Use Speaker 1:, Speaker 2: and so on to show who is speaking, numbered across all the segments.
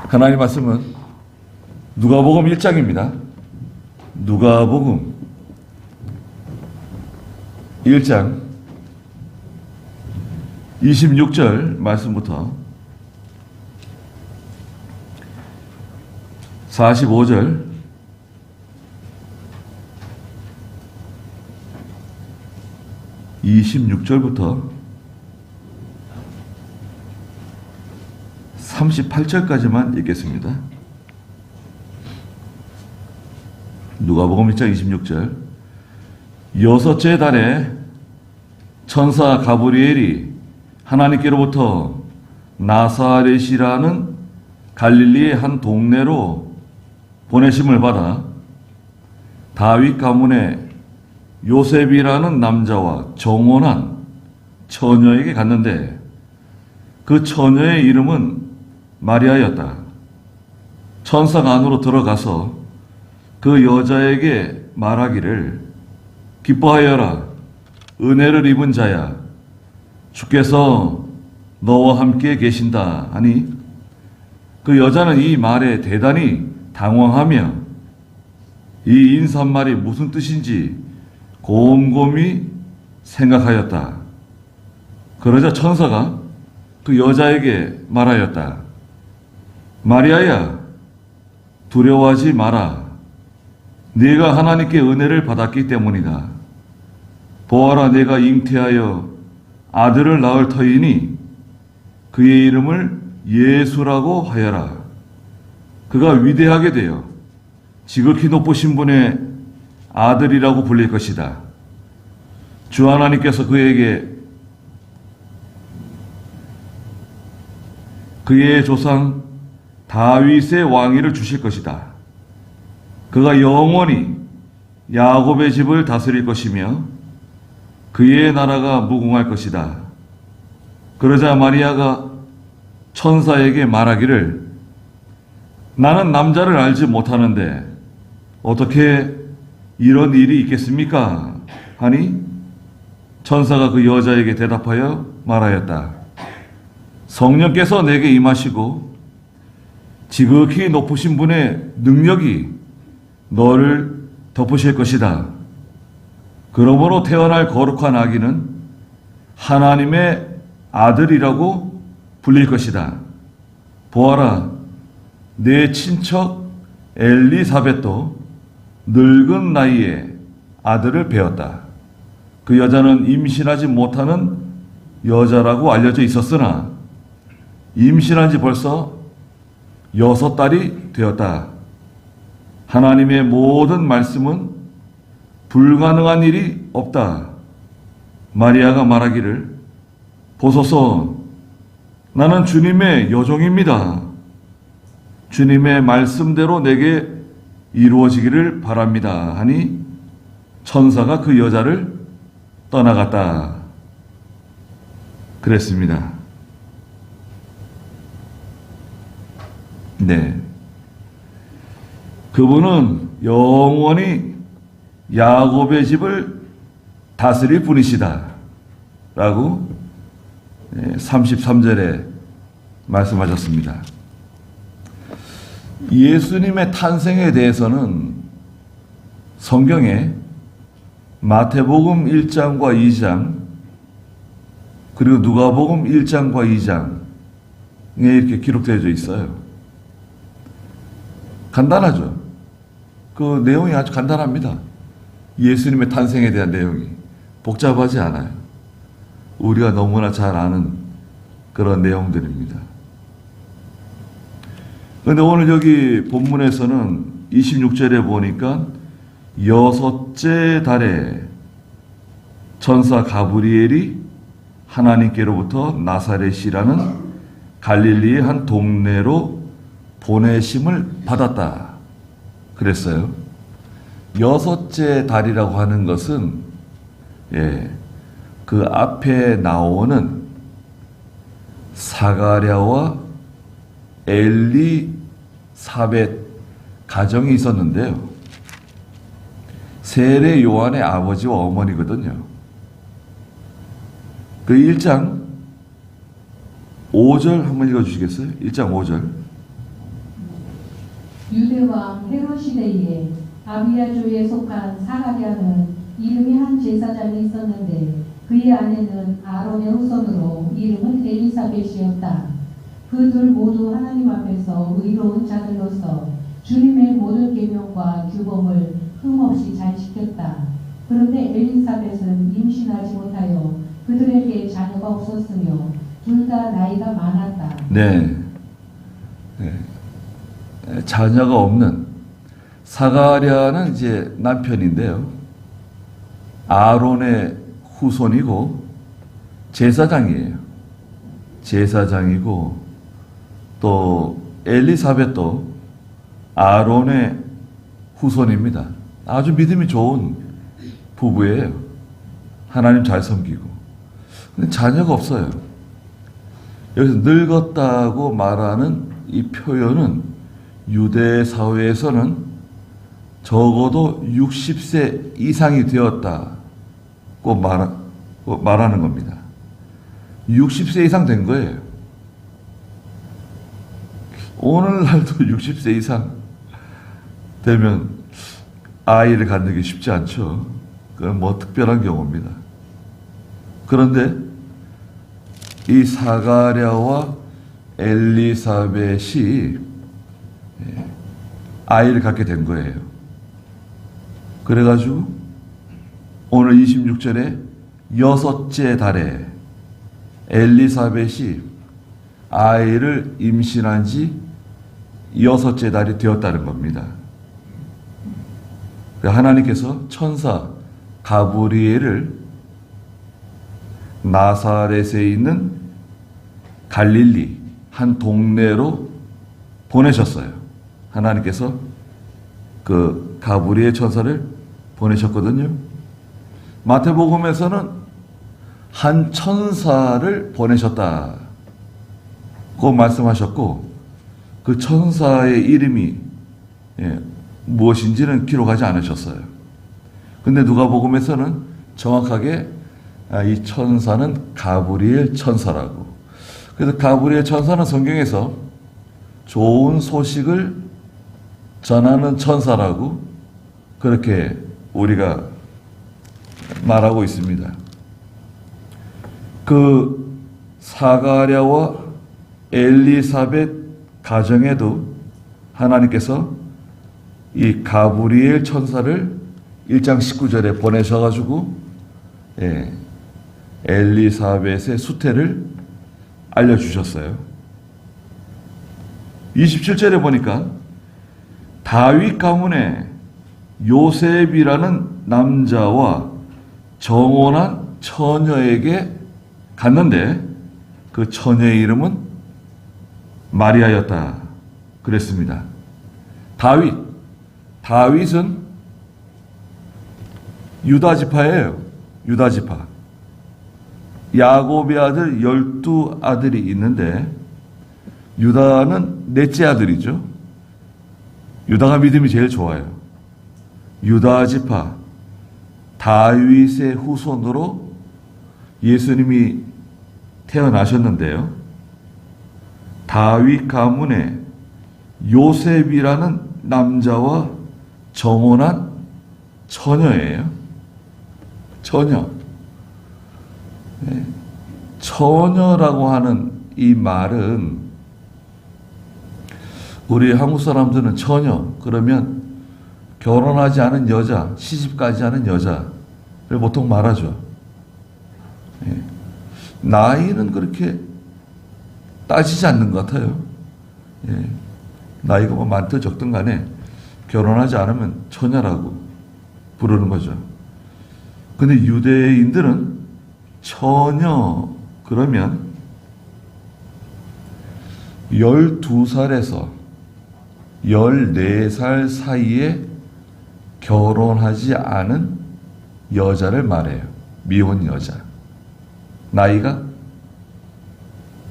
Speaker 1: 하나님 말씀은 누가복음 1장입니다. 누가복음 1장 26절 말씀부터 45절 26절부터 38절까지만 읽겠습니다. 누가복음 1장 26절. 여섯째 달에 천사 가브리엘이 하나님께로부터 나사렛이라는 갈릴리의 한 동네로 보내심을 받아 다윗 가문의 요셉이라는 남자와 정혼한 처녀에게 갔는데 그 처녀의 이름은 마리아였다. 천사가 안으로 들어가서 그 여자에게 말하기를 기뻐하여라, 은혜를 입은 자야, 주께서 너와 함께 계신다 하니 그 여자는 이 말에 대단히 당황하며 이 인사말이 무슨 뜻인지 곰곰이 생각하였다. 그러자 천사가 그 여자에게 말하였다. 마리아야, 두려워하지 마라. 네가 하나님께 은혜를 받았기 때문이다. 보아라, 내가 잉태하여 아들을 낳을 터이니 그의 이름을 예수라고 하여라. 그가 위대하게 되어 지극히 높으신 분의 아들이라고 불릴 것이다. 주 하나님께서 그에게 그의 조상 다윗의 왕위를 주실 것이다. 그가 영원히 야곱의 집을 다스릴 것이며 그의 나라가 무궁할 것이다. 그러자 마리아가 천사에게 말하기를 나는 남자를 알지 못하는데 어떻게 이런 일이 있겠습니까? 하니 천사가 그 여자에게 대답하여 말하였다. 성령께서 내게 임하시고 지극히 높으신 분의 능력이 너를 덮으실 것이다. 그러므로 태어날 거룩한 아기는 하나님의 아들이라고 불릴 것이다. 보아라, 내 친척 엘리사벳도 늙은 나이에 아들을 배었다. 그 여자는 임신하지 못하는 여자라고 알려져 있었으나 임신한 지 벌써 6달이 되었다. 하나님의 모든 말씀은 불가능한 일이 없다. 마리아가 말하기를 보소서, 나는 주님의 여종입니다. 주님의 말씀대로 내게 이루어지기를 바랍니다. 하니 천사가 그 여자를 떠나갔다. 그랬습니다. 네. 그분은 영원히 야곱의 집을 다스릴 분이시다. 라고 33절에 말씀하셨습니다. 예수님의 탄생에 대해서는 성경에 마태복음 1장과 2장 그리고 누가복음 1장과 2장에 이렇게 기록되어져 있어요. 간단하죠. 그 내용이 아주 간단합니다. 예수님의 탄생에 대한 내용이 복잡하지 않아요. 우리가 너무나 잘 아는 그런 내용들입니다. 그런데 오늘 여기 본문에서는 26절에 보니까 여섯째 달에 천사 가브리엘이 하나님께로부터 나사렛이라는 갈릴리의 한 동네로 보내심을 받았다. 그랬어요. 여섯째 달이라고 하는 것은 그 앞에 나오는 사가랴와 엘리사벳 가정이 있었는데요. 세례 요한의 아버지와 어머니거든요. 그 1장 5절 한번 읽어주시겠어요? 1장 5절.
Speaker 2: 유대왕 헤롯 시대에 아비야주에 속한 사가랴는 이름이 한 제사장이 있었는데 그의 아내는 아론의 후손으로 이름은 엘리사벳이었다. 그들 모두 하나님 앞에서 의로운 자들로서 주님의 모든 계명과 규범을 흠없이 잘 지켰다. 그런데 엘리사벳은 임신하지 못하여 그들에게 자녀가 없었으며 둘 다 나이가 많았다.
Speaker 1: 네. 자녀가 없는 사가랴는 이제 남편인데요. 아론의 후손이고 제사장이에요. 제사장이고 또 엘리사벳도 아론의 후손입니다. 아주 믿음이 좋은 부부예요. 하나님 잘 섬기고. 근데 자녀가 없어요. 여기서 늙었다고 말하는 이 표현은 유대 사회에서는 적어도 60세 이상이 되었다고 말하는 겁니다. 60세 이상 된 거예요. 오늘날도 60세 이상 되면 아이를 갖는 게 쉽지 않죠. 그건 뭐 특별한 경우입니다. 그런데 이 사가랴와 엘리사벳이 아이를 갖게 된 거예요. 그래가지고 오늘 26절에 여섯째 달에 엘리사벳이 아이를 임신한 지 여섯째 달이 되었다는 겁니다. 하나님께서 천사 가브리엘을 나사렛에 있는 갈릴리 한 동네로 보내셨어요. 하나님께서 그 가브리엘 천사를 보내셨거든요. 마태복음에서는 한 천사를 보내셨다고 말씀하셨고 그 천사의 이름이 무엇인지는 기록하지 않으셨어요. 근데 누가복음에서는 정확하게 이 천사는 가브리엘 천사라고. 그래서 가브리엘 천사는 성경에서 좋은 소식을 전하는 천사라고 그렇게 우리가 말하고 있습니다. 그 사가랴와 엘리사벳 가정에도 하나님께서 이 가브리엘 천사를 1장 19절에 보내셔가지고 엘리사벳의 수태를 알려주셨어요. 27절에 보니까 다윗 가문에 요셉이라는 남자와 정혼한 처녀에게 갔는데 그 처녀의 이름은 마리아였다 그랬습니다. 다윗은 유다 지파예요. 유다 지파. 야곱의 아들 12아들이 있는데 유다는 넷째 아들이죠. 유다가 믿음이 제일 좋아요. 유다 지파 다윗의 후손으로 예수님이 태어나셨는데요. 다윗 가문에 요셉이라는 남자와 정혼한 처녀예요. 처녀. 처녀라고 하는 이 말은 우리 한국 사람들은 처녀 그러면 결혼하지 않은 여자, 시집가지 않은 여자를 보통 말하죠. 나이는 그렇게 따지지 않는 것 같아요. 나이가 뭐 많든 적든 간에 결혼하지 않으면 처녀라고 부르는 거죠. 근데 유대인들은 처녀 그러면 12살에서 14살 사이에 결혼하지 않은 여자를 말해요. 미혼 여자. 나이가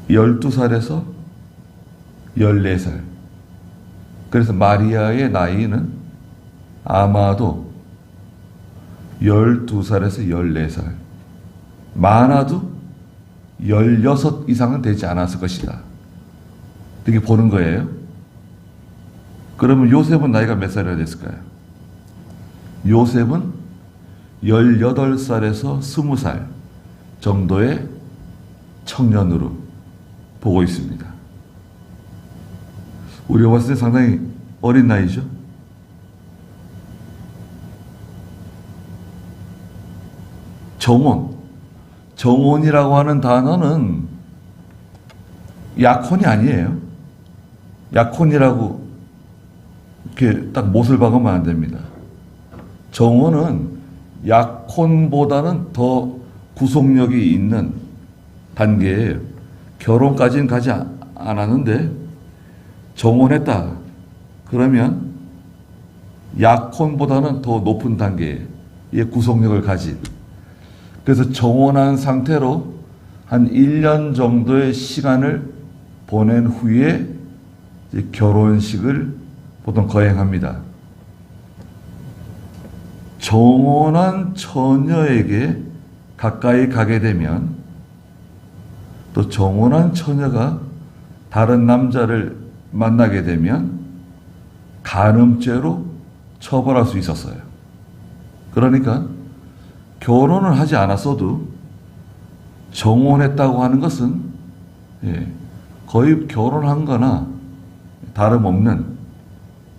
Speaker 1: 12살에서 14살. 그래서 마리아의 나이는 아마도 12살에서 14살. 많아도 16 이상은 되지 않았을 것이다. 이렇게 보는 거예요. 그러면 요셉은 나이가 몇 살이나 됐을까요? 요셉은 18살에서 20살 정도의 청년으로 보고 있습니다. 우리가 봤을 때 상당히 어린 나이죠. 정혼이라고 하는 단어는 약혼이 아니에요. 약혼이라고 이렇게 딱 못을 박으면 안 됩니다. 정혼은 약혼보다는 더 구속력이 있는 단계예요. 결혼까지는 가지 않았는데 정혼했다. 그러면 약혼보다는 더 높은 단계의 구속력을 가진. 그래서 정혼한 상태로 한 1년 정도의 시간을 보낸 후에 이제 결혼식을 보통 거행합니다. 정혼한 처녀에게 가까이 가게 되면 또 정혼한 처녀가 다른 남자를 만나게 되면 간음죄로 처벌할 수 있었어요. 그러니까 결혼을 하지 않았어도 정혼했다고 하는 것은 거의 결혼한 거나 다름없는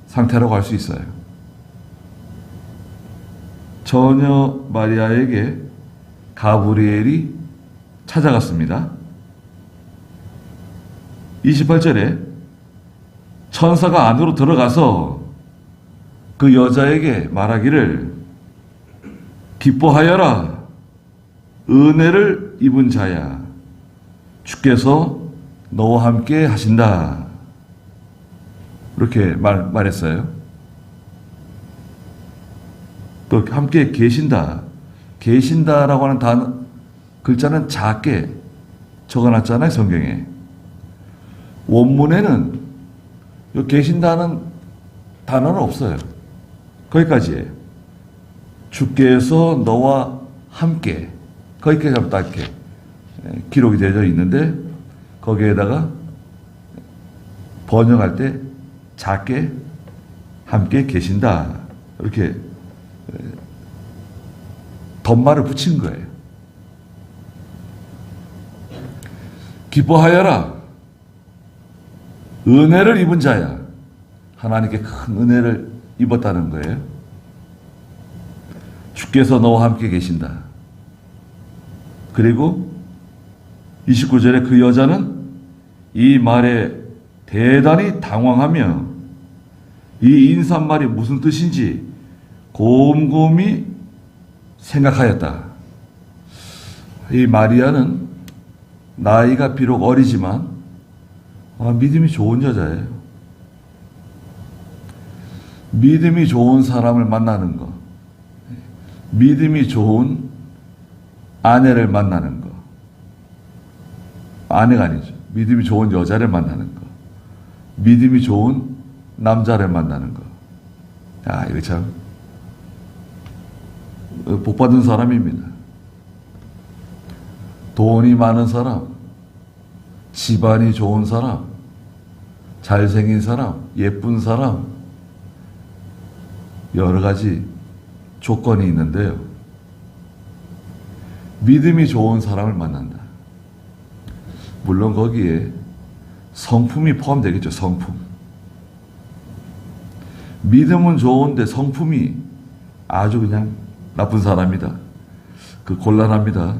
Speaker 1: 상태라고 할 수 있어요. 처녀 마리아에게 가브리엘이 찾아갔습니다. 28절에 천사가 안으로 들어가서 그 여자에게 말하기를 기뻐하여라 은혜를 입은 자야 주께서 너와 함께 하신다 이렇게 말했어요. 또 함께 계신다라고 하는 글자는 작게 적어놨잖아요, 성경에. 원문에는 계신다는 단어는 없어요. 거기까지예요. 주께서 너와 함께, 거기까지 딱 이렇게 기록이 되어 있는데 거기에다가 번역할 때 작게 함께 계신다 이렇게 덧말을 붙인 거예요. 기뻐하여라 은혜를 입은 자야. 하나님께 큰 은혜를 입었다는 거예요. 주께서 너와 함께 계신다. 그리고 29절에 그 여자는 이 말에 대단히 당황하며 이 인사말이 무슨 뜻인지 곰곰이 생각하였다. 이 마리아는 나이가 비록 어리지만 믿음이 좋은 여자예요. 믿음이 좋은 사람을 만나는 거, 믿음이 좋은 아내를 만나는 거, 아내가 아니죠. 믿음이 좋은 여자를 만나는 거, 믿음이 좋은 남자를 만나는 거. 이거 참 복받은 사람입니다. 돈이 많은 사람, 집안이 좋은 사람, 잘생긴 사람, 예쁜 사람, 여러 가지 조건이 있는데요. 믿음이 좋은 사람을 만난다. 물론 거기에 성품이 포함되겠죠. 성품. 믿음은 좋은데 성품이 아주 그냥 나쁜 사람이다. 곤란합니다.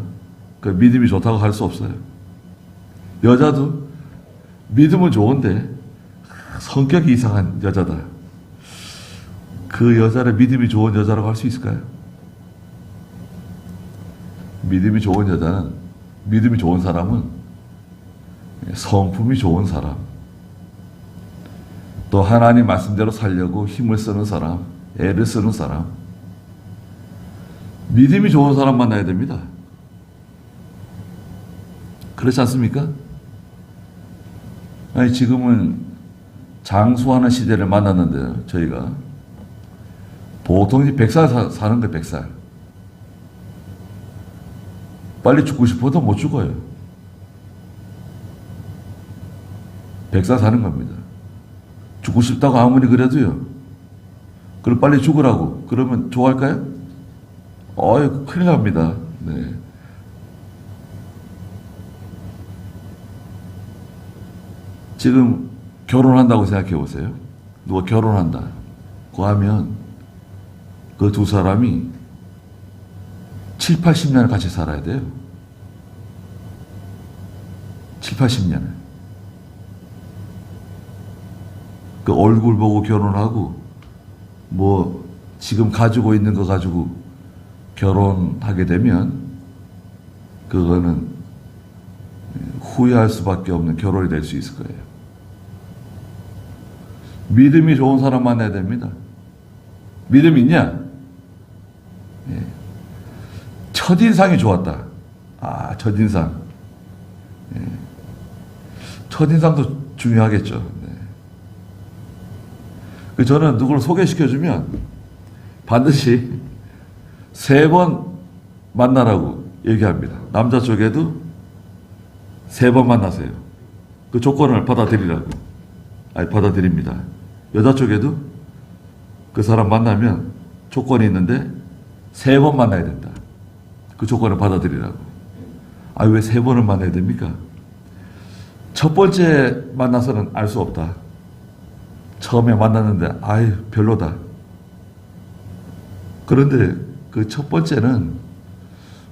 Speaker 1: 믿음이 좋다고 할 수 없어요. 여자도 믿음은 좋은데 성격이 이상한 여자다. 그 여자를 믿음이 좋은 여자라고 할 수 있을까요? 믿음이 좋은 여자는, 믿음이 좋은 사람은 성품이 좋은 사람, 또 하나님 말씀대로 살려고 힘을 쓰는 사람, 애를 쓰는 사람, 믿음이 좋은 사람 만나야 됩니다. 그렇지 않습니까? 지금은 장수하는 시대를 만났는데요, 저희가. 보통 100살 사는 거예요, 100살. 빨리 죽고 싶어도 못 죽어요. 100살 사는 겁니다. 죽고 싶다고 아무리 그래도요. 그럼 빨리 죽으라고. 그러면 좋아할까요? 큰일 납니다. 네. 지금 결혼한다고 생각해 보세요. 누가 결혼한다고 하면 그 두 사람이 7, 80년을 같이 살아야 돼요. 7, 80년을. 그 얼굴 보고 결혼하고 뭐 지금 가지고 있는 거 가지고 결혼하게 되면 그거는 후회할 수밖에 없는 결혼이 될 수 있을 거예요. 믿음이 좋은 사람 만나야 됩니다. 믿음 있냐? 예. 첫인상이 좋았다. 첫인상. 예. 첫인상도 중요하겠죠. 네. 저는 누구를 소개시켜주면 반드시 3번 만나라고 얘기합니다. 남자 쪽에도 3번 만나세요. 그 조건을 받아들입니다. 여자 쪽에도 그 사람 만나면 조건이 있는데 3번 만나야 된다. 그 조건을 받아들이라고. 왜 3번을 만나야 됩니까? 첫 번째 만나서는 알 수 없다. 처음에 만났는데 별로다. 그런데 그 첫 번째는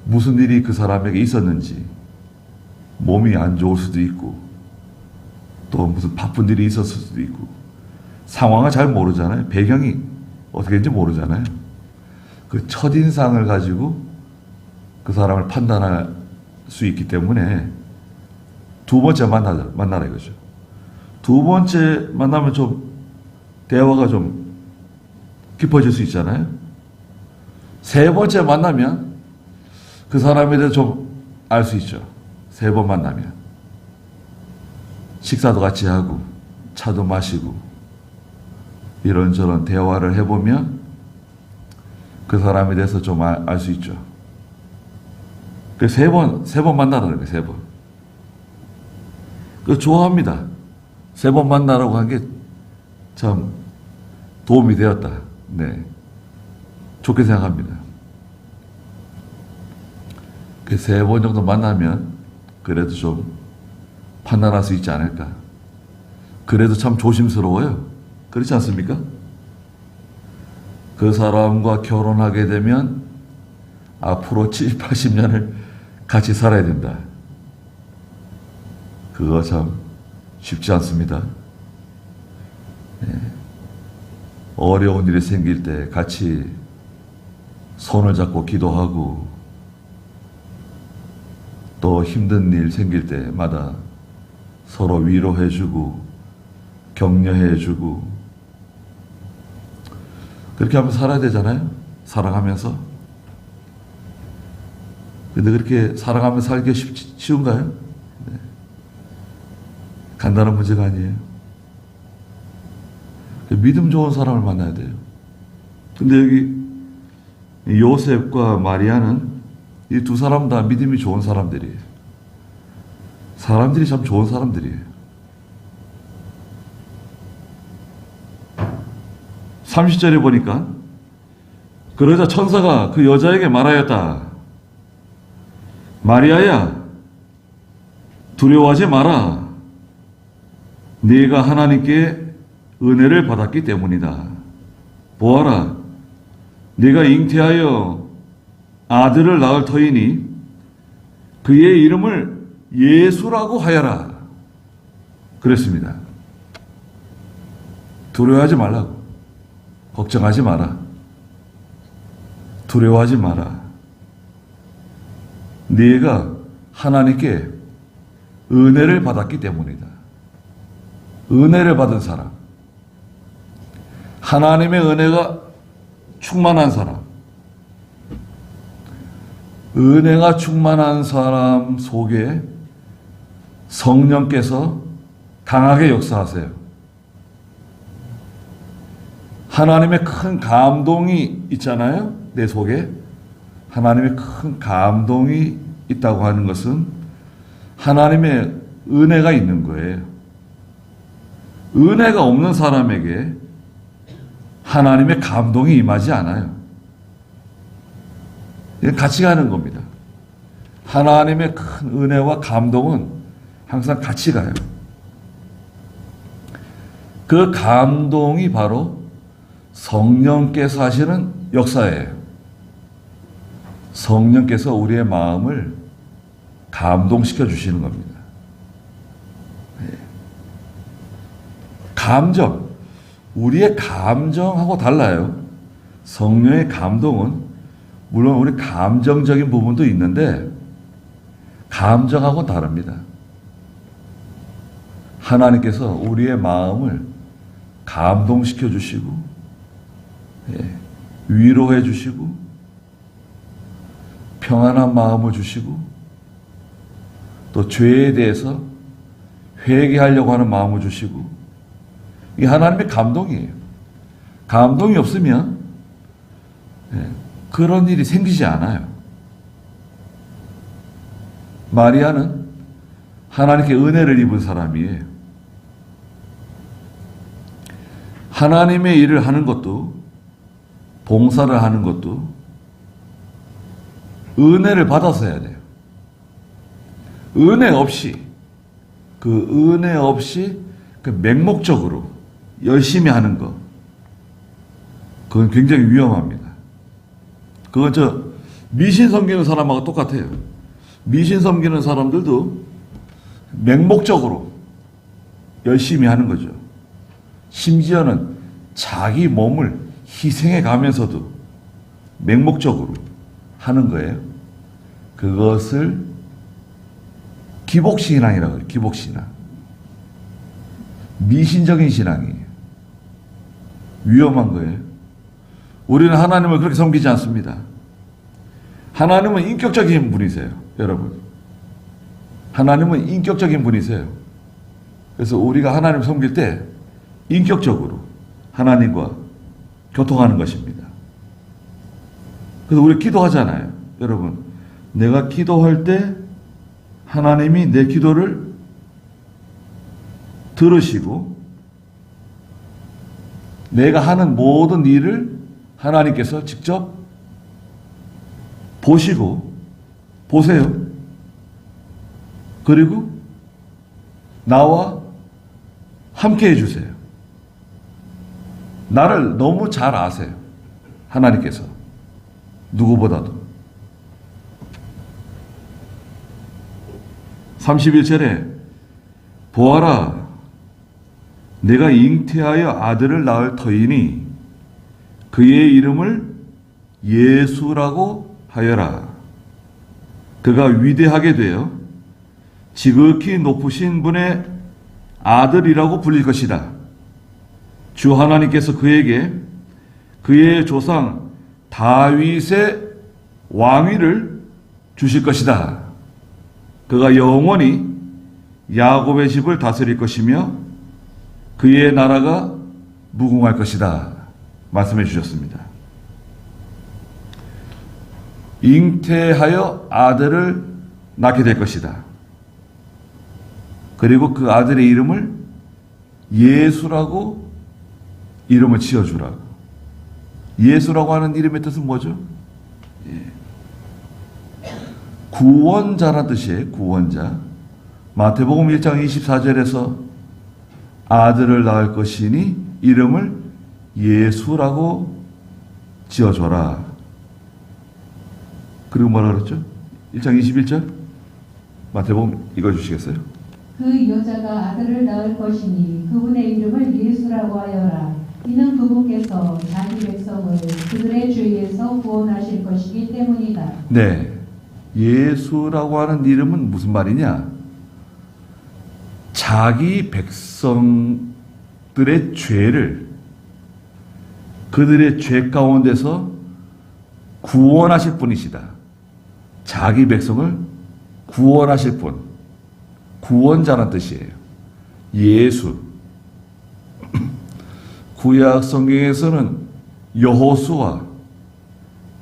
Speaker 1: 무슨 일이 그 사람에게 있었는지, 몸이 안 좋을 수도 있고 또 무슨 바쁜 일이 있었을 수도 있고 상황을 잘 모르잖아요. 배경이 어떻게 되는지 모르잖아요. 그 첫인상을 가지고 그 사람을 판단할 수 있기 때문에 두 번째 만나라 이거죠. 두 번째 만나면 좀 대화가 좀 깊어질 수 있잖아요. 세 번째 만나면 그 사람에 대해서 좀 알 수 있죠. 3번 만나면 식사도 같이 하고 차도 마시고 이런저런 대화를 해보면 그 사람에 대해서 좀 알 수 있죠. 그 3번 만나라는 거예요. 3번. 그 좋아합니다. 3번 만나라고 한 게 참 도움이 되었다. 네, 좋게 생각합니다. 그 3번 정도 만나면 그래도 좀 판단할 수 있지 않을까. 그래도 참 조심스러워요. 그렇지 않습니까? 그 사람과 결혼하게 되면 앞으로 70, 80년을 같이 살아야 된다. 그거 참 쉽지 않습니다. 네. 어려운 일이 생길 때 같이 손을 잡고 기도하고 또 힘든 일 생길 때마다 서로 위로해주고 격려해주고 그렇게 하면서 살아야 되잖아요. 사랑하면서. 근데 그렇게 사랑하면서 살기 쉬운가요? 네. 간단한 문제가 아니에요. 믿음 좋은 사람을 만나야 돼요. 근데 여기 요셉과 마리아는 이 두 사람 다 믿음이 좋은 사람들이에요. 사람들이 참 좋은 사람들이에요. 30절에 보니까 그러자 천사가 그 여자에게 말하였다. 마리아야, 두려워하지 마라. 네가 하나님께 은혜를 받았기 때문이다. 보아라, 네가 잉태하여 아들을 낳을 터이니 그의 이름을 예수라고 하여라. 그랬습니다. 두려워하지 말라고. 걱정하지 마라. 두려워하지 마라. 네가 하나님께 은혜를 받았기 때문이다. 은혜를 받은 사람, 하나님의 은혜가 충만한 사람, 은혜가 충만한 사람 속에 성령께서 강하게 역사하세요. 하나님의 큰 감동이 있잖아요. 내 속에 하나님의 큰 감동이 있다고 하는 것은 하나님의 은혜가 있는 거예요. 은혜가 없는 사람에게 하나님의 감동이 임하지 않아요. 이건 같이 가는 겁니다. 하나님의 큰 은혜와 감동은 항상 같이 가요. 그 감동이 바로 성령께서 하시는 역사예요. 성령께서 우리의 마음을 감동시켜 주시는 겁니다. 감정, 우리의 감정하고 달라요. 성령의 감동은 물론 우리 감정적인 부분도 있는데 감정하고 다릅니다. 하나님께서 우리의 마음을 감동시켜 주시고 위로해 주시고 평안한 마음을 주시고 또 죄에 대해서 회개하려고 하는 마음을 주시고 이게 하나님의 감동이에요. 감동이 없으면 그런 일이 생기지 않아요. 마리아는 하나님께 은혜를 입은 사람이에요. 하나님의 일을 하는 것도 봉사를 하는 것도 은혜를 받아서 해야 돼요. 은혜 없이 그 맹목적으로 열심히 하는 것 그건 굉장히 위험합니다. 그건 미신 섬기는 사람하고 똑같아요. 미신 섬기는 사람들도 맹목적으로 열심히 하는 거죠. 심지어는 자기 몸을 희생해 가면서도 맹목적으로 하는 거예요. 그것을 기복신앙이라고 해요. 기복신앙. 미신적인 신앙이에요. 위험한 거예요. 우리는 하나님을 그렇게 섬기지 않습니다. 하나님은 인격적인 분이세요. 여러분. 하나님은 인격적인 분이세요. 그래서 우리가 하나님을 섬길 때 인격적으로 하나님과 교통하는 것입니다. 그래서 우리 기도하잖아요. 여러분, 내가 기도할 때 하나님이 내 기도를 들으시고 내가 하는 모든 일을 하나님께서 직접 보세요. 그리고 나와 함께 해주세요. 나를 너무 잘 아세요. 하나님께서. 누구보다도. 31절에 보아라 내가 잉태하여 아들을 낳을 터이니 그의 이름을 예수라고 하여라. 그가 위대하게 되어 지극히 높으신 분의 아들이라고 불릴 것이다. 주 하나님께서 그에게 그의 조상 다윗의 왕위를 주실 것이다. 그가 영원히 야곱의 집을 다스릴 것이며 그의 나라가 무궁할 것이다. 말씀해 주셨습니다. 잉태하여 아들을 낳게 될 것이다. 그리고 그 아들의 이름을 예수라고 이름을 지어주라고. 예수라고 하는 이름의 뜻은 뭐죠? 구원자라는 뜻이에요. 구원자. 마태복음 1장 24절에서 아들을 낳을 것이니 이름을 예수라고 지어줘라. 그리고 뭐라 그랬죠? 1장 21절 마태복음 읽어주시겠어요?
Speaker 2: 그 여자가 아들을 낳을 것이니 그분의 이름을 예수라고 하여라. 이는 그분께서 자기 백성을 그들의 죄에서 구원하실 것이기 때문이다.
Speaker 1: 네. 예수라고 하는 이름은 무슨 말이냐? 자기 백성들의 죄를 그들의 죄 가운데서 구원하실 분이시다. 자기 백성을 구원하실 분. 구원자란 뜻이에요. 예수. 구약 성경에서는 여호수아,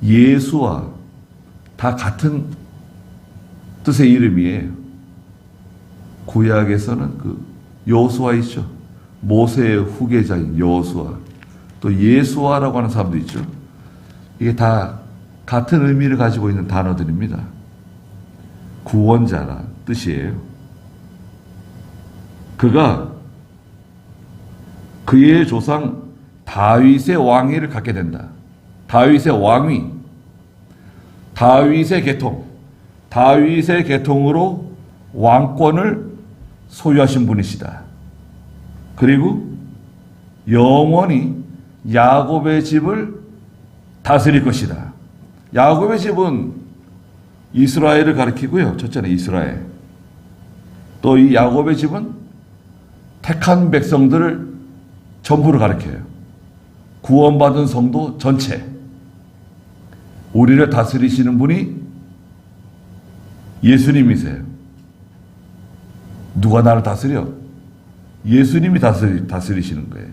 Speaker 1: 예수와 다 같은 뜻의 이름이에요. 구약에서는 그 여호수아 있죠. 모세의 후계자인 여호수아, 또 예수아라고 하는 사람도 있죠. 이게 다 같은 의미를 가지고 있는 단어들입니다. 구원자란 뜻이에요. 그가 그의 조상 다윗의 왕위를 갖게 된다. 다윗의 왕위, 다윗의 계통, 다윗의 계통으로 왕권을 소유하신 분이시다. 그리고 영원히 야곱의 집을 다스릴 것이다. 야곱의 집은 이스라엘을 가리키고요. 첫째는 이스라엘. 또 이 야곱의 집은 택한 백성들을 전부를 가리켜요. 구원받은 성도 전체. 우리를 다스리시는 분이 예수님이세요. 누가 나를 다스려? 예수님이 다스리시는 거예요.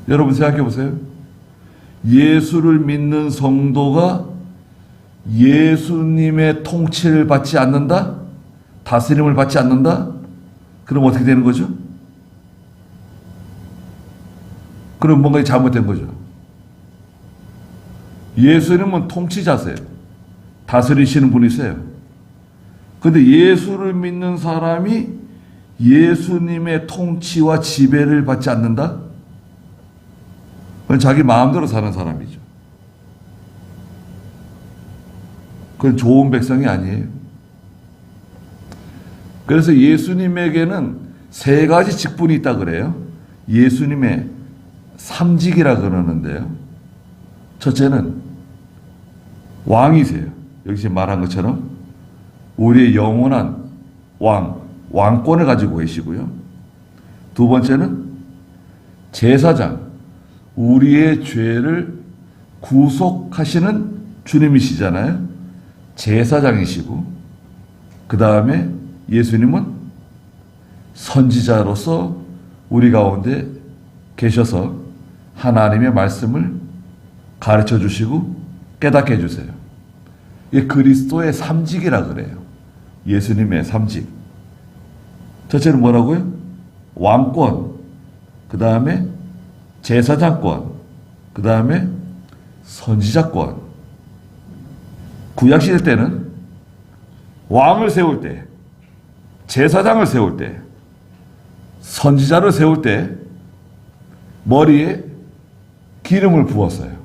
Speaker 1: 여러분 생각해 보세요. 예수를 믿는 성도가 예수님의 통치를 받지 않는다? 다스림을 받지 않는다? 그럼 어떻게 되는 거죠? 그럼 뭔가 잘못된 거죠. 예수님은 통치자세요. 다스리시는 분이세요. 근데 예수를 믿는 사람이 예수님의 통치와 지배를 받지 않는다? 그건 자기 마음대로 사는 사람이죠. 그건 좋은 백성이 아니에요. 그래서 예수님에게는 세 가지 직분이 있다 그래요. 예수님의 삼직이라 그러는데요. 첫째는 왕이세요. 여기서 말한 것처럼 우리의 영원한 왕권을 가지고 계시고요. 두 번째는 제사장, 우리의 죄를 구속하시는 주님이시잖아요. 제사장이시고, 그 다음에 예수님은 선지자로서 우리 가운데 계셔서 하나님의 말씀을 가르쳐 주시고 깨닫게 해주세요. 이게 그리스도의 삼직이라 그래요. 예수님의 삼직. 첫째는 뭐라고요? 왕권, 그 다음에 제사장권, 그 다음에 선지자권. 구약시대 때는 왕을 세울 때, 제사장을 세울 때, 선지자를 세울 때 머리에 기름을 부었어요.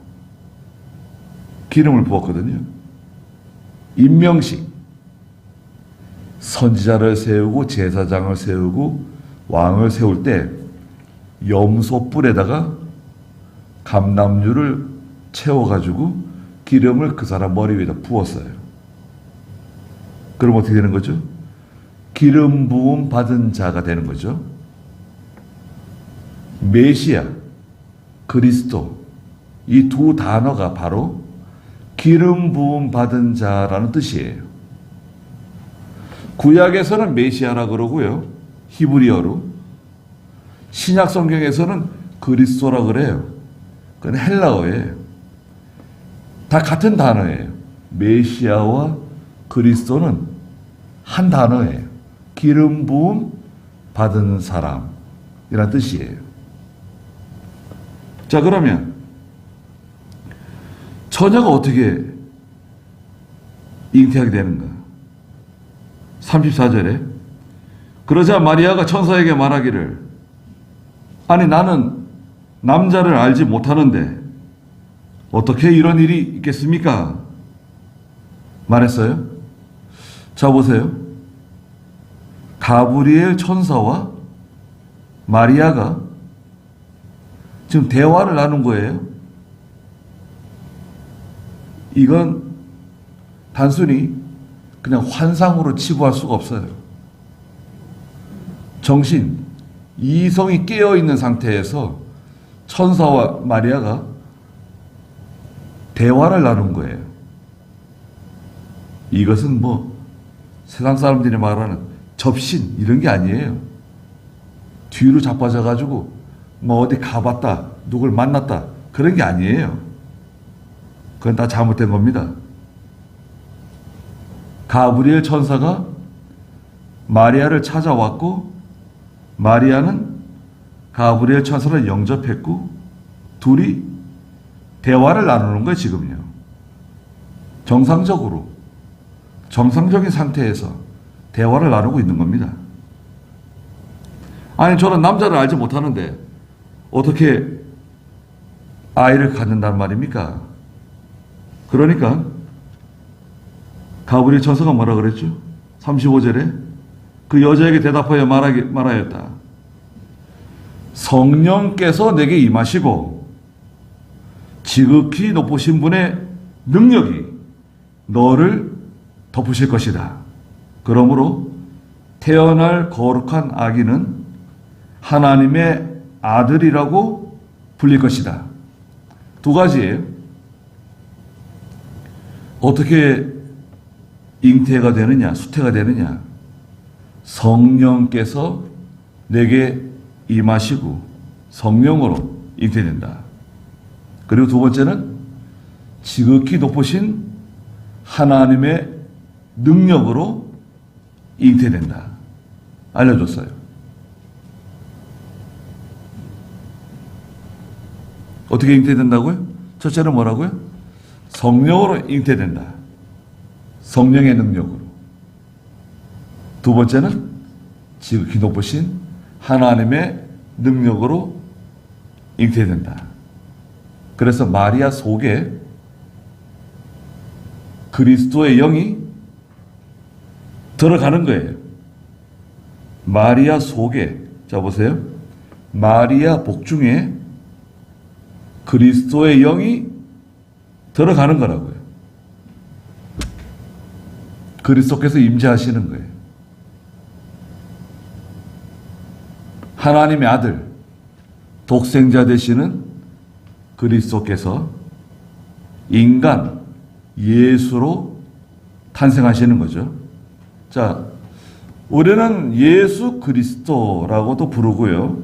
Speaker 1: 기름을 부었거든요. 임명식. 선지자를 세우고 제사장을 세우고 왕을 세울 때 염소뿔에다가 감람유를 채워가지고 기름을 그 사람 머리 위에다 부었어요. 그럼 어떻게 되는 거죠? 기름 부음 받은 자가 되는 거죠. 메시아, 그리스도, 이 두 단어가 바로 기름 부음 받은 자라는 뜻이에요. 구약에서는 메시아라 그러고요. 히브리어로. 신약 성경에서는 그리스도라 그래요. 그건 헬라어예요. 다 같은 단어예요. 메시아와 그리스도는 한 단어예요. 기름 부음 받은 사람이란 뜻이에요. 자, 그러면 처녀가 어떻게 잉태하게 되는가? 34절에 그러자 마리아가 천사에게 말하기를 아니 나는 남자를 알지 못하는데 어떻게 이런 일이 있겠습니까? 말했어요. 자, 보세요. 가브리엘 천사와 마리아가 지금 대화를 나눈 거예요. 이건 단순히 그냥 환상으로 치부할 수가 없어요. 정신, 이성이 깨어있는 상태에서 천사와 마리아가 대화를 나눈 거예요. 이것은 뭐 세상 사람들이 말하는 접신 이런 게 아니에요. 뒤로 자빠져가지고 뭐 어디 가봤다, 누굴 만났다 그런 게 아니에요. 그건 다 잘못된 겁니다. 가브리엘 천사가 마리아를 찾아왔고 마리아는 가브리엘 천사를 영접했고 둘이 대화를 나누는 거예요. 지금요. 정상적인 상태에서 대화를 나누고 있는 겁니다. 아니 저는 남자를 알지 못하는데 어떻게 아이를 갖는단 말입니까? 그러니까 가브리엘 천사가 뭐라 그랬죠? 35절에 그 여자에게 대답하여 말하였다. 성령께서 내게 임하시고 지극히 높으신 분의 능력이 너를 덮으실 것이다. 그러므로 태어날 거룩한 아기는 하나님의 아들이라고 불릴 것이다. 두 가지예요. 어떻게 잉태가 되느냐, 수태가 되느냐. 성령께서 내게 임하시고 성령으로 잉태된다. 그리고 두 번째는 지극히 높으신 하나님의 능력으로 잉태된다. 알려줬어요. 어떻게 잉태된다고요? 첫째는 뭐라고요? 성령으로 잉태된다. 성령의 능력으로. 두 번째는 지극히 높으신 하나님의 능력으로 잉태된다. 그래서 마리아 속에 그리스도의 영이 들어가는 거예요. 마리아 속에, 자 보세요. 마리아 복중에 그리스도의 영이 들어가는 거라고요. 그리스도께서 임재하시는 거예요. 하나님의 아들, 독생자 되시는 그리스도께서 인간 예수로 탄생하시는 거죠. 자, 우리는 예수 그리스도라고도 부르고요.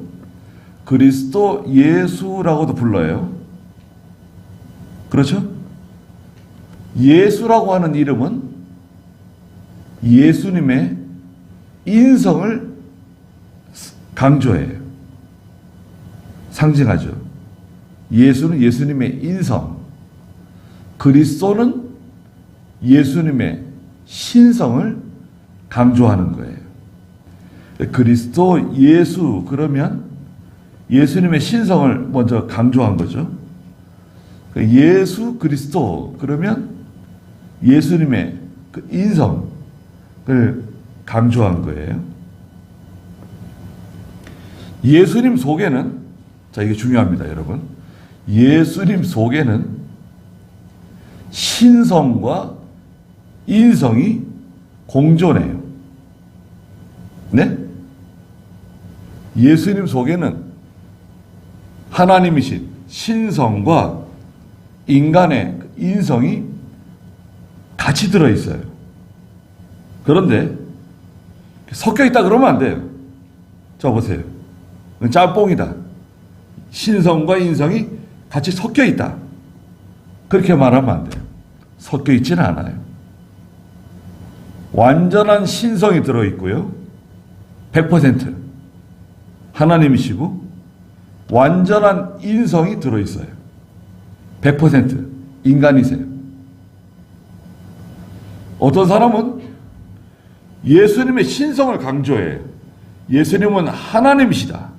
Speaker 1: 그리스도 예수라고도 불러요. 그렇죠? 예수라고 하는 이름은 예수님의 인성을 강조해요. 상징하죠. 예수는 예수님의 인성, 그리스도는 예수님의 신성을 강조하는 거예요. 그리스도 예수 그러면 예수님의 신성을 먼저 강조한 거죠. 예수 그리스도 그러면 예수님의 그 인성을 강조한 거예요. 예수님 속에는, 자 이게 중요합니다 여러분. 예수님 속에는 신성과 인성이 공존해요. 네? 예수님 속에는 하나님이신 신성과 인간의 인성이 같이 들어있어요. 그런데 섞여 있다 그러면 안 돼요. 자 보세요. 짬뽕이다. 신성과 인성이 같이 섞여 있다. 그렇게 말하면 안 돼요. 섞여 있지는 않아요. 완전한 신성이 들어있고요. 100% 하나님이시고 완전한 인성이 들어있어요. 100% 인간이세요. 어떤 사람은 예수님의 신성을 강조해요. 예수님은 하나님이시다.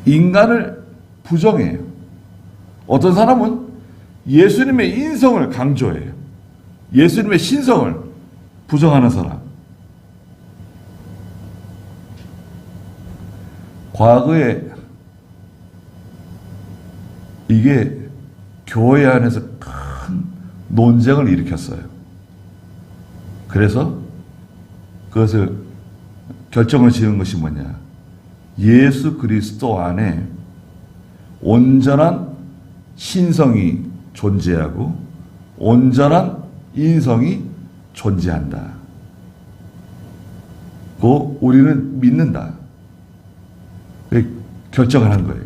Speaker 1: 인간을 부정해요. 어떤 사람은 예수님의 인성을 강조해요. 예수님의 신성을 부정하는 사람. 과거에 이게 교회 안에서 큰 논쟁을 일으켰어요. 그래서 그것을 결정을 지은 것이 뭐냐. 예수 그리스도 안에 온전한 신성이 존재하고 온전한 인성이 존재한다. 그 우리는 믿는다. 결정을 한 거예요.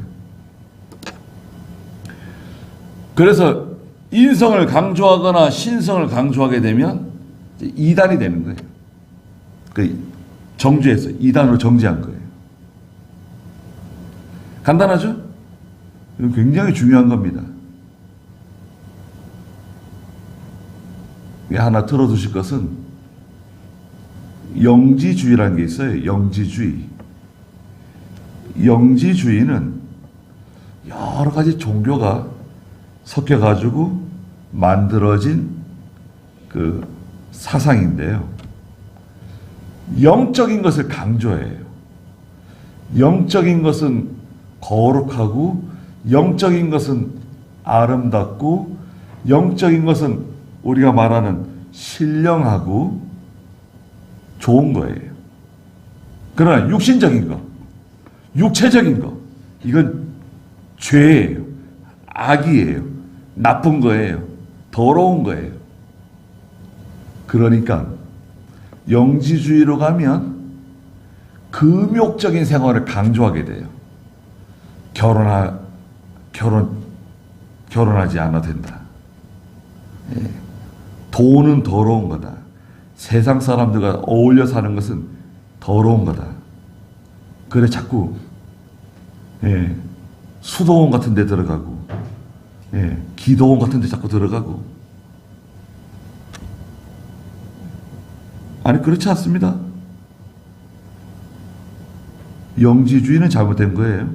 Speaker 1: 그래서 인성을 강조하거나 신성을 강조하게 되면 이단이 되는 거예요. 정죄해서 이단으로 정죄한 거예요. 간단하죠? 이건 굉장히 중요한 겁니다. 하나 들어두실 것은 영지주의라는 게 있어요. 영지주의. 영지주의는 여러 가지 종교가 섞여가지고 만들어진 그 사상인데요. 영적인 것을 강조해요. 영적인 것은 거룩하고, 영적인 것은 아름답고, 영적인 것은 우리가 말하는 신령하고 좋은 거예요. 그러나 육신적인 거, 육체적인 거, 이건 죄예요. 악이에요. 나쁜 거예요. 더러운 거예요. 그러니까 영지주의로 가면 금욕적인 생활을 강조하게 돼요. 결혼하지 않아도 된다. 예. 돈은 더러운 거다. 세상 사람들과 어울려 사는 것은 더러운 거다. 그래 자꾸 수도원 같은 데 들어가고, 기도원 같은 데 자꾸 들어가고. 아니, 그렇지 않습니다. 영지주의는 잘못된 거예요.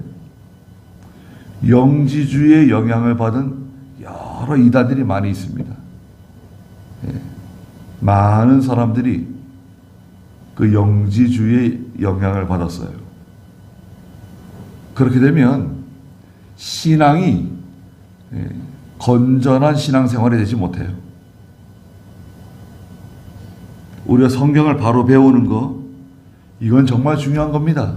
Speaker 1: 영지주의의 영향을 받은 여러 이단들이 많이 있습니다. 많은 사람들이 그 영지주의의 영향을 받았어요. 그렇게 되면 신앙이 건전한 신앙생활이 되지 못해요. 우리가 성경을 바로 배우는 거, 이건 정말 중요한 겁니다.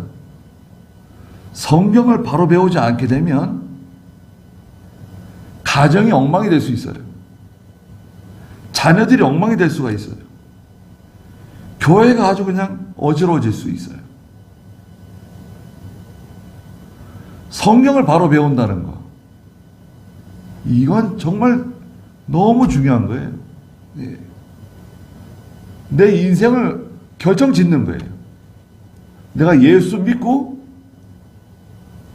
Speaker 1: 성경을 바로 배우지 않게 되면 가정이 엉망이 될 수 있어요. 자녀들이 엉망이 될 수가 있어요. 교회가 아주 그냥 어지러워질 수 있어요. 성경을 바로 배운다는 거, 이건 정말 너무 중요한 거예요. 내 인생을 결정짓는 거예요. 내가 예수 믿고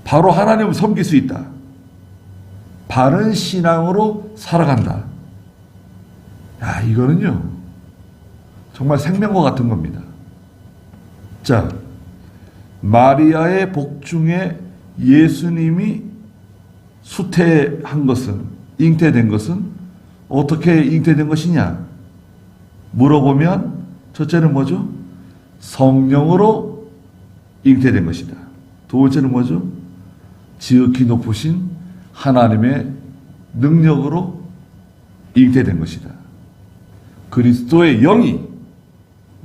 Speaker 1: 바로 하나님을 섬길 수 있다. 바른 신앙으로 살아간다. 야, 이거는요, 정말 생명과 같은 겁니다. 자, 마리아의 복중에 예수님이 수태한 것은, 잉태된 것은 어떻게 잉태된 것이냐 물어보면, 첫째는 뭐죠? 성령으로 잉태된 것이다. 두 번째는 뭐죠? 지극히 높으신 하나님의 능력으로 잉태된 것이다. 그리스도의 영이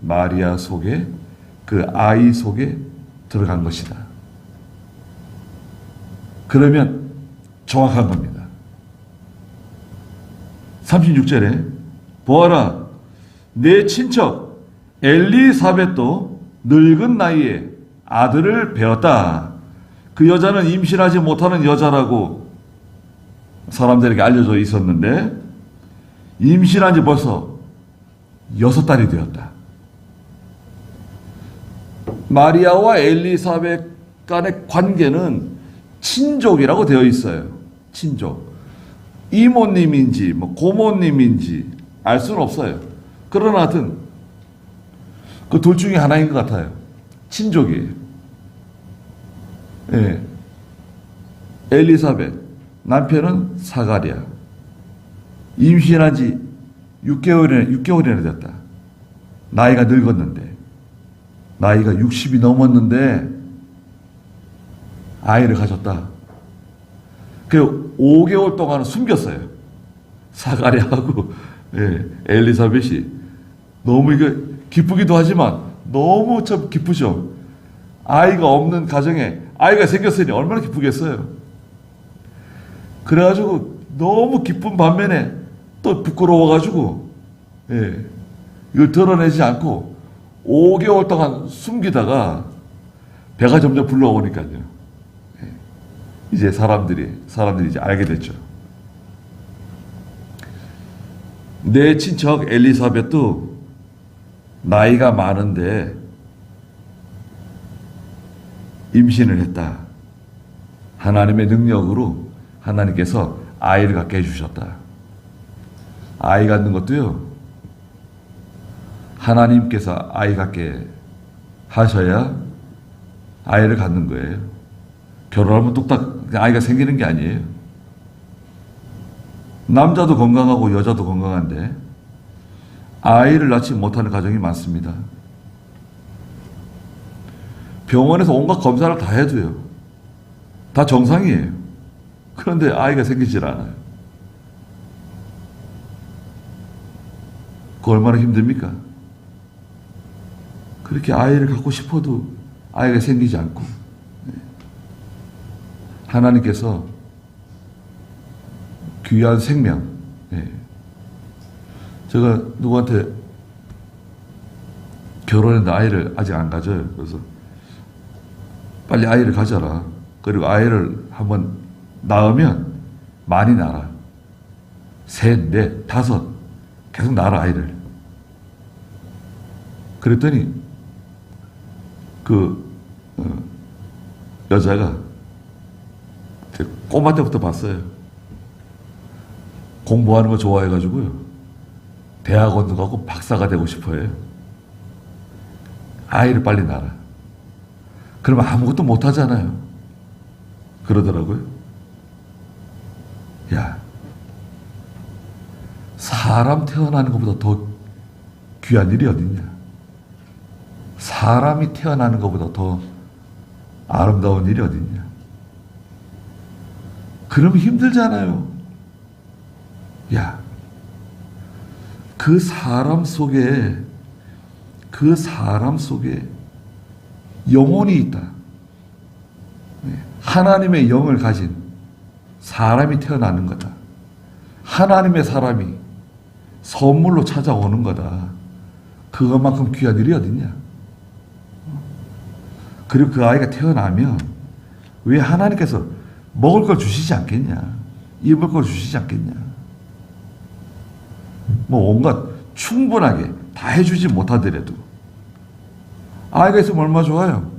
Speaker 1: 마리아 속에, 그 아이 속에 들어간 것이다. 그러면 정확한 겁니다. 36절에 보아라, 내 친척 엘리사벳도 늙은 나이에 아들을 배웠다. 그 여자는 임신하지 못하는 여자라고 사람들에게 알려져 있었는데, 임신한 지 벌써 6달이 되었다. 마리아와 엘리사벳 간의 관계는 친족이라고 되어 있어요. 친족. 이모님인지 고모님인지 알 수는 없어요. 그러나 하여튼 그 둘 중에 하나인 것 같아요. 친족이에요. 예. 엘리사벳, 남편은 사가랴. 임신한 지 6개월이나 됐다. 나이가 늙었는데, 나이가 60이 넘었는데 아이를 가졌다. 그 5개월 동안은 숨겼어요. 사가랴하고 엘리사벳이. 너무 이거 기쁘기도 하지만 너무 참 기쁘죠. 아이가 없는 가정에 아이가 생겼으니 얼마나 기쁘겠어요. 그래가지고 너무 기쁜 반면에 또 부끄러워가지고 이걸 드러내지 않고 5개월 동안 숨기다가 배가 점점 불러오니까요. 이제 사람들이 이제 알게 됐죠. 내 친척 엘리사벳도 나이가 많은데 임신을 했다. 하나님의 능력으로 하나님께서 아이를 갖게 해주셨다. 아이 갖는 것도요, 하나님께서 아이 갖게 하셔야 아이를 갖는 거예요. 결혼하면 뚝딱 아이가 생기는 게 아니에요. 남자도 건강하고 여자도 건강한데 아이를 낳지 못하는 가정이 많습니다. 병원에서 온갖 검사를 다 해도요, 다 정상이에요. 그런데 아이가 생기질 않아요. 그 얼마나 힘듭니까? 그렇게 아이를 갖고 싶어도 아이가 생기지 않고, 하나님께서 귀한 생명, 제가 누구한테 결혼했는데 아이를 아직 안 가져요. 그래서 빨리 아이를 가져라. 그리고 아이를 한번 낳으면 많이 낳아라. 셋, 넷, 다섯 계속 낳아라, 아이를. 그랬더니 여자가 꼬마 때부터 봤어요. 공부하는 거 좋아해가지고요, 대학원도 가고 박사가 되고 싶어요. 아이를 빨리 낳아라. 그러면 아무것도 못하잖아요. 그러더라고요. 야, 사람 태어나는 것보다 더 귀한 일이 어딨냐? 사람이 태어나는 것보다 더 아름다운 일이 어딨냐? 그러면 힘들잖아요. 야, 그 사람 속에 영혼이 있다. 하나님의 영을 가진 사람이 태어나는 거다. 하나님의 사람이 선물로 찾아오는 거다. 그것만큼 귀한 일이 어딨냐? 그리고 그 아이가 태어나면 왜 하나님께서 먹을 걸 주시지 않겠냐? 입을 걸 주시지 않겠냐? 뭐 온갖 충분하게 다 해주지 못하더라도 아이가 있으면 얼마나 좋아요?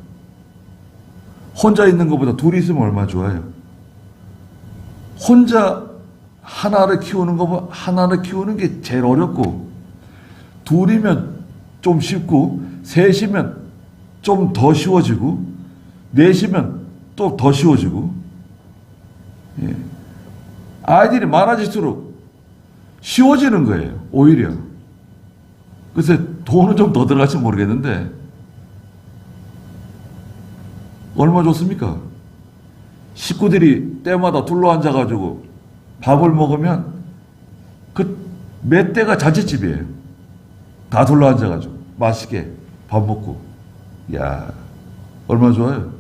Speaker 1: 혼자 있는 것보다 둘이 있으면 얼마나 좋아요? 혼자 하나를 키우는 것보다 하나를 키우는 게 제일 어렵고, 둘이면 좀 쉽고, 셋이면 좀 더 쉬워지고, 넷이면 또 더 쉬워지고, 아이들이 많아질수록 쉬워지는 거예요, 오히려. 그래서 돈은 좀 더 들어갈지 모르겠는데, 얼마 좋습니까? 식구들이 때마다 둘러앉아가지고 밥을 먹으면 그 몇 대가 자취집이에요. 다 둘러앉아가지고 맛있게 밥 먹고. 야, 얼마나 좋아요.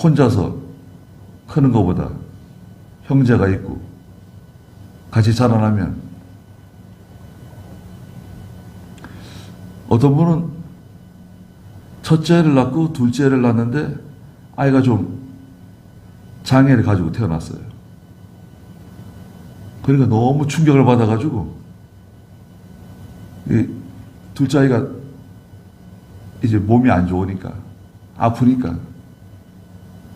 Speaker 1: 혼자서 크는 것보다 형제가 있고 같이 자라나면. 어떤 분은 첫째를 낳고 둘째를 낳았는데 아이가 좀 장애를 가지고 태어났어요. 그러니까 너무 충격을 받아가지고 이 둘째 아이가 이제 몸이 안 좋으니까, 아프니까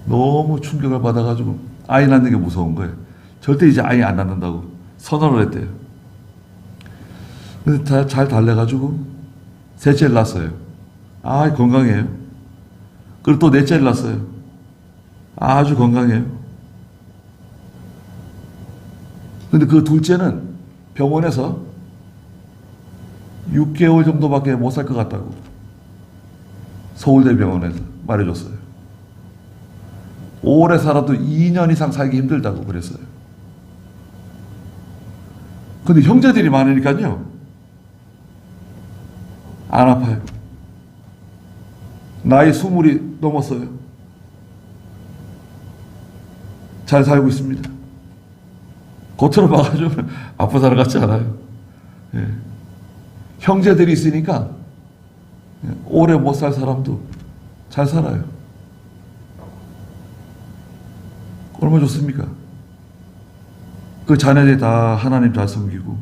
Speaker 1: 너무 충격을 받아가지고 아이 낳는 게 무서운 거예요. 절대 이제 아이 안 낳는다고 선언을 했대요. 근데 잘 달래가지고 셋째를 낳았어요. 아, 건강해요. 그리고 또 넷째를 낳았어요. 아주 건강해요. 근데 그 둘째는 병원에서 6개월 정도밖에 못 살 것 같다고 서울대병원에서 말해줬어요. 오래 살아도 2년 이상 살기 힘들다고 그랬어요. 근데 형제들이 많으니까요, 안 아파요. 나이 20이 넘었어요. 잘 살고 있습니다. 겉으로 봐가지고 아픈 사람 같지 않아요. 형제들이 있으니까 오래 못 살 사람도 잘 살아요. 얼마나 좋습니까? 그 자녀들이 다 하나님 잘 섬기고,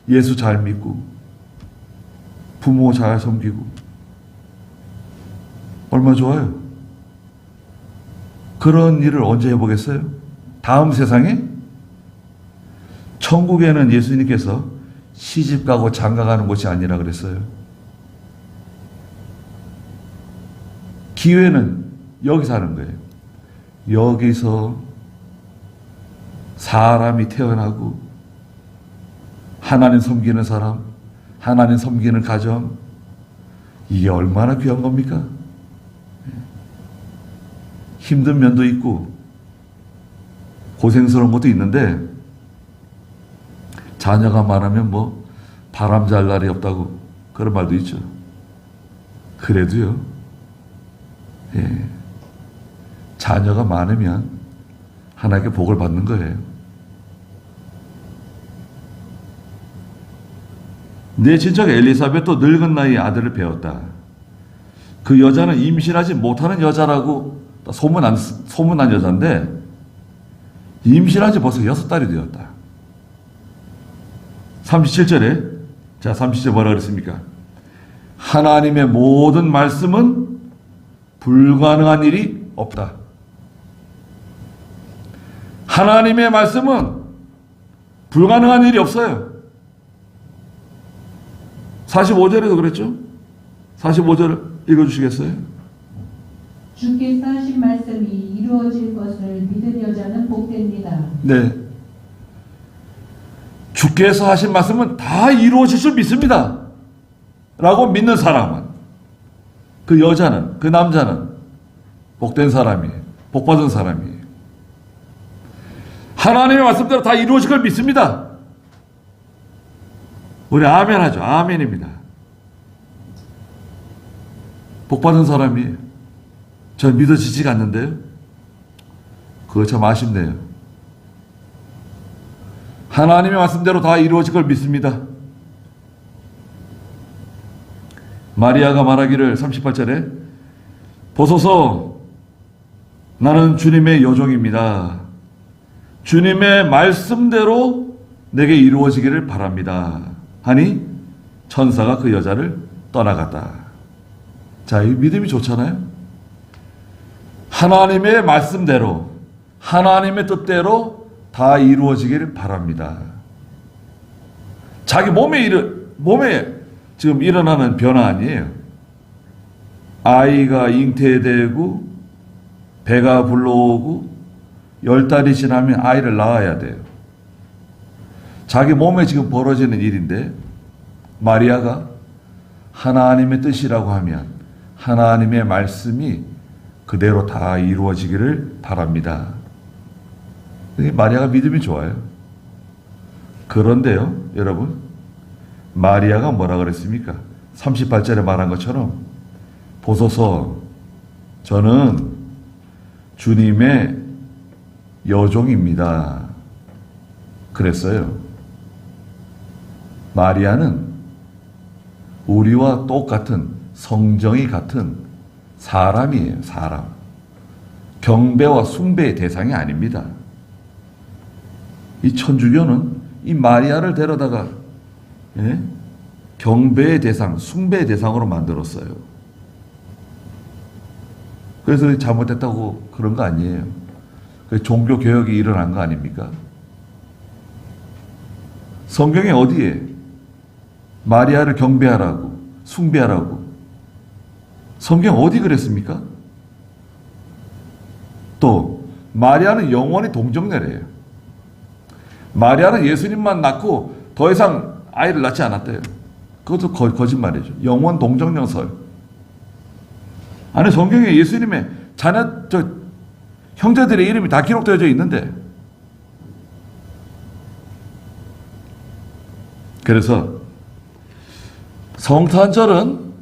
Speaker 1: 예수 잘 믿고, 부모 잘 섬기고, 얼마나 좋아요. 그런 일을 언제 해보겠어요? 다음 세상에? 천국에는 예수님께서 시집가고 장가가는 곳이 아니라 그랬어요. 기회는 여기서 하는 거예요. 여기서 사람이 태어나고 하나님 섬기는 사람, 하나님 섬기는 가정, 이게 얼마나 귀한 겁니까? 힘든 면도 있고 고생스러운 것도 있는데, 자녀가 많으면 뭐 바람 잘 날이 없다고 그런 말도 있죠. 그래도요, 자녀가 많으면 하나님께 복을 받는 거예요. 내 친척 엘리사벳도 늙은 나이에 아들을 배웠다. 그 여자는 임신하지 못하는 여자라고 소문난 여자인데, 임신한 지 벌써 6달이 되었다. 37절에, 자, 37절 뭐라 그랬습니까? 하나님의 모든 말씀은 불가능한 일이 없다. 하나님의 말씀은 불가능한 일이 없어요. 45절에도 그랬죠? 45절을 읽어주시겠어요?
Speaker 2: 주께서 하신 말씀이 이루어질 것을 믿은 여자는 복됩니다.
Speaker 1: 네. 주께서 하신 말씀은 다 이루어질 줄 믿습니다. 라고 믿는 사람은, 그 여자는, 그 남자는 복된 사람이에요. 복받은 사람이에요. 하나님의 말씀대로 다 이루어질 걸 믿습니다. 우리 아멘 하죠. 아멘입니다. 복받은 사람이에요. 전 믿어지지가 않는데요. 그거 참 아쉽네요. 하나님의 말씀대로 다 이루어질 걸 믿습니다. 마리아가 말하기를 38절에 보소서 나는 주님의 여종입니다. 주님의 말씀대로 내게 이루어지기를 바랍니다. 하니 천사가 그 여자를 떠나갔다. 자, 이 믿음이 좋잖아요. 하나님의 말씀대로, 하나님의 뜻대로 다 이루어지기를 바랍니다. 자기 몸에 지금 일어나는 변화 아니에요. 아이가 잉태되고 배가 불러오고 10달이 지나면 아이를 낳아야 돼요. 자기 몸에 지금 벌어지는 일인데, 마리아가 하나님의 뜻이라고 하면 하나님의 말씀이 그대로 다 이루어지기를 바랍니다. 마리아가 믿음이 좋아요. 그런데요, 여러분, 마리아가 뭐라 그랬습니까? 38절에 말한 것처럼 보소서 저는 주님의 여종입니다. 그랬어요. 마리아는 우리와 똑같은 성정이 같은 사람이에요. 사람. 경배와 숭배의 대상이 아닙니다. 이 천주교는 이 마리아를 데려다가 경배의 대상, 숭배의 대상으로 만들었어요. 그래서 잘못됐다고 그런 거 아니에요. 종교 개혁이 일어난 거 아닙니까? 성경에 어디에 마리아를 경배하라고, 숭배하라고, 성경 어디 그랬습니까? 또 마리아는 영원히 동정녀래요. 마리아는 예수님만 낳고 더 이상 아이를 낳지 않았대요. 그것도 거짓말이죠. 영원 동정녀설. 아니, 성경에 예수님의 형제들의 이름이 다 기록되어져 있는데, 그래서 성탄절은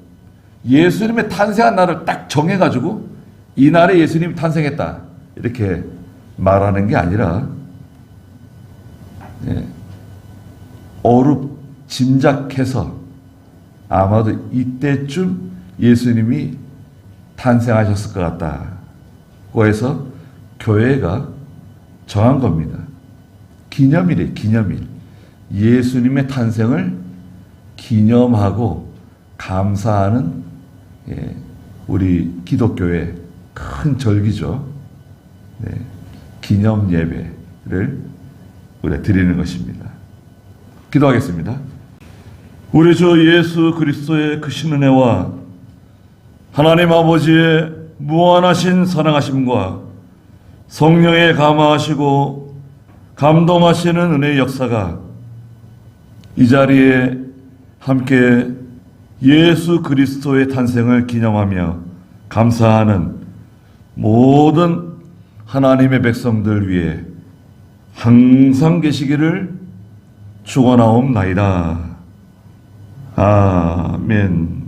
Speaker 1: 예수님의 탄생한 날을 딱 정해가지고 이 날에 예수님이 탄생했다 이렇게 말하는 게 아니라, 어룹 짐작해서 아마도 이때쯤 예수님이 탄생하셨을 것 같다고 해서 교회가 정한 겁니다. 기념일이에요. 기념일. 예수님의 탄생을 기념하고 감사하는 우리 기독교의 큰 절기죠. 기념 예배를 우리가 드리는 것입니다. 기도하겠습니다. 우리 주 예수 그리스도의 크신 은혜와 하나님 아버지의 무한하신 사랑하심과 성령의 감화하시고 감동하시는 은혜의 역사가 이 자리에 함께 예수 그리스도의 탄생을 기념하며 감사하는 모든 하나님의 백성들 위해 항상 계시기를 축원하옵나이다. 아멘.